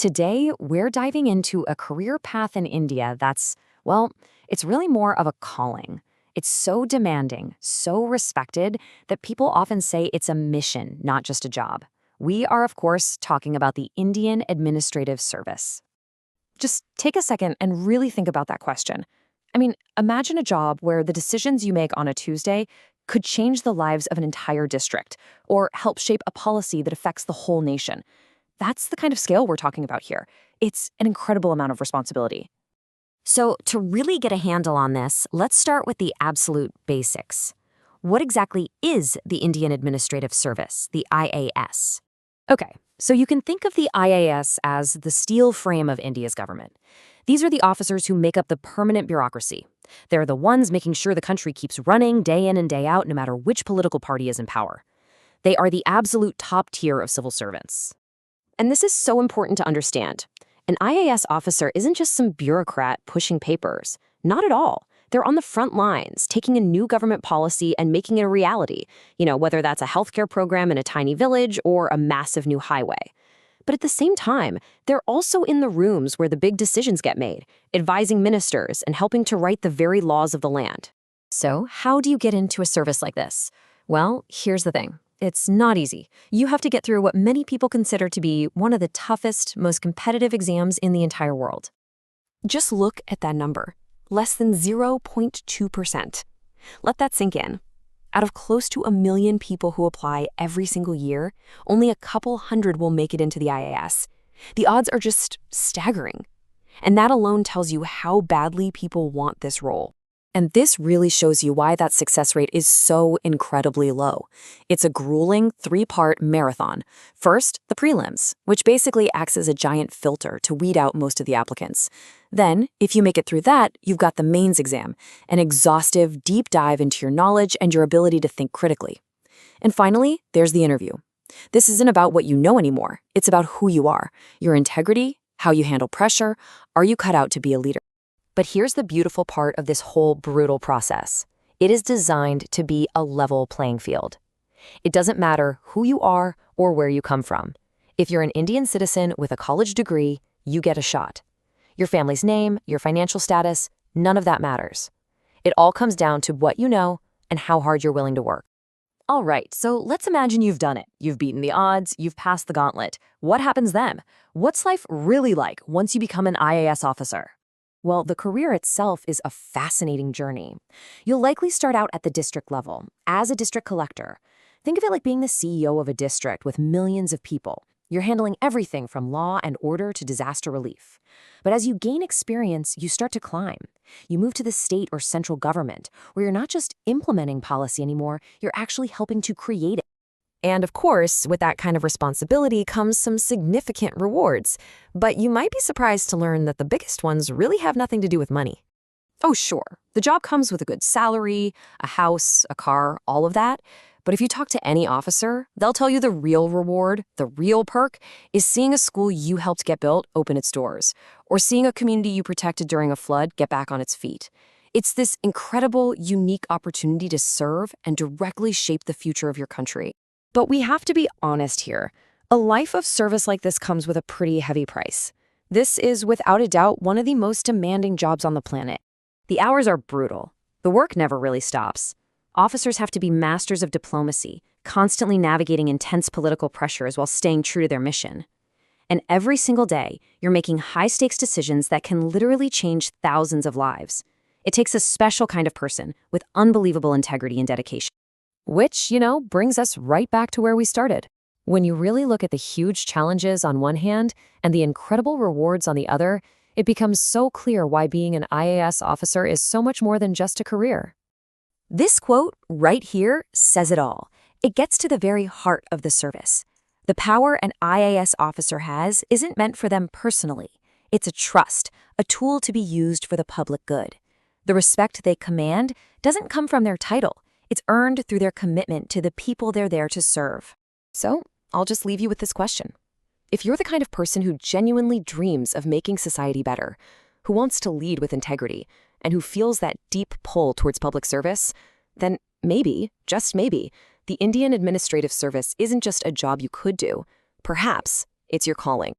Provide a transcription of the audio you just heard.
Today, we're diving into a career path in India that's, well, it's really more of a calling. It's so demanding, so respected, that people often say it's a mission, not just a job. We are, of course, talking about the Indian Administrative Service. Just take a second and really think about that question. I mean, imagine a job where the decisions you make on a Tuesday could change the lives of an entire district or help shape a policy that affects the whole nation. That's the kind of scale we're talking about here. It's an incredible amount of responsibility. So, to really get a handle on this, let's start with the absolute basics. What exactly is the Indian Administrative Service, the IAS? Okay, so you can think of the IAS as the steel frame of India's government. These are the officers who make up the permanent bureaucracy. They're the ones making sure the country keeps running day in and day out, no matter which political party is in power. They are the absolute top tier of civil servants. And this is so important to understand. An IAS officer isn't just some bureaucrat pushing papers. Not at all. They're on the front lines, taking a new government policy and making it a reality, whether that's a healthcare program in a tiny village or a massive new highway. But at the same time, they're also in the rooms where the big decisions get made, advising ministers and helping to write the very laws of the land. So, how do you get into a service like this? Well, here's the thing. It's not easy. You have to get through what many people consider to be one of the toughest, most competitive exams in the entire world. Just look at that number. Less than 0.2%. Let that sink in. Out of close to 1 million people who apply every single year, only a couple hundred will make it into the IAS. The odds are just staggering. And that alone tells you how badly people want this role. And this really shows you why that success rate is so incredibly low. It's a grueling 3-part marathon. First, the prelims, which basically acts as a giant filter to weed out most of the applicants. Then, if you make it through that, you've got the mains exam, an exhaustive, deep dive into your knowledge and your ability to think critically. And finally, there's the interview. This isn't about what you know anymore. It's about who you are, your integrity, how you handle pressure. Are you cut out to be a leader? But here's the beautiful part of this whole brutal process. It is designed to be a level playing field. It doesn't matter who you are or where you come from. If you're an Indian citizen with a college degree, you get a shot. Your family's name, your financial status, none of that matters. It all comes down to what you know and how hard you're willing to work. All right, so let's imagine you've done it. You've beaten the odds, you've passed the gauntlet. What happens then? What's life really like once you become an IAS officer? Well, the career itself is a fascinating journey. You'll likely start out at the district level, as a district collector. Think of it like being the CEO of a district with millions of people. You're handling everything from law and order to disaster relief. But as you gain experience, you start to climb. You move to the state or central government, where you're not just implementing policy anymore, you're actually helping to create it. And of course, with that kind of responsibility comes some significant rewards. But you might be surprised to learn that the biggest ones really have nothing to do with money. Oh, sure, the job comes with a good salary, a house, a car, all of that. But if you talk to any officer, they'll tell you the real reward, the real perk, is seeing a school you helped get built open its doors, or seeing a community you protected during a flood get back on its feet. It's this incredible, unique opportunity to serve and directly shape the future of your country. But we have to be honest here. A life of service like this comes with a pretty heavy price. This is, without a doubt, one of the most demanding jobs on the planet. The hours are brutal. The work never really stops. Officers have to be masters of diplomacy, constantly navigating intense political pressures while staying true to their mission. And every single day, you're making high-stakes decisions that can literally change thousands of lives. It takes a special kind of person with unbelievable integrity and dedication. Which, brings us right back to where we started. When you really look at the huge challenges on one hand and the incredible rewards on the other, it becomes so clear why being an IAS officer is so much more than just a career. This quote right here says it all. It gets to the very heart of the service. The power an IAS officer has isn't meant for them personally. It's a trust, a tool to be used for the public good. The respect they command doesn't come from their title. It's earned through their commitment to the people they're there to serve. So, I'll just leave you with this question. If you're the kind of person who genuinely dreams of making society better, who wants to lead with integrity, and who feels that deep pull towards public service, then maybe, just maybe, the Indian Administrative Service isn't just a job you could do. Perhaps it's your calling.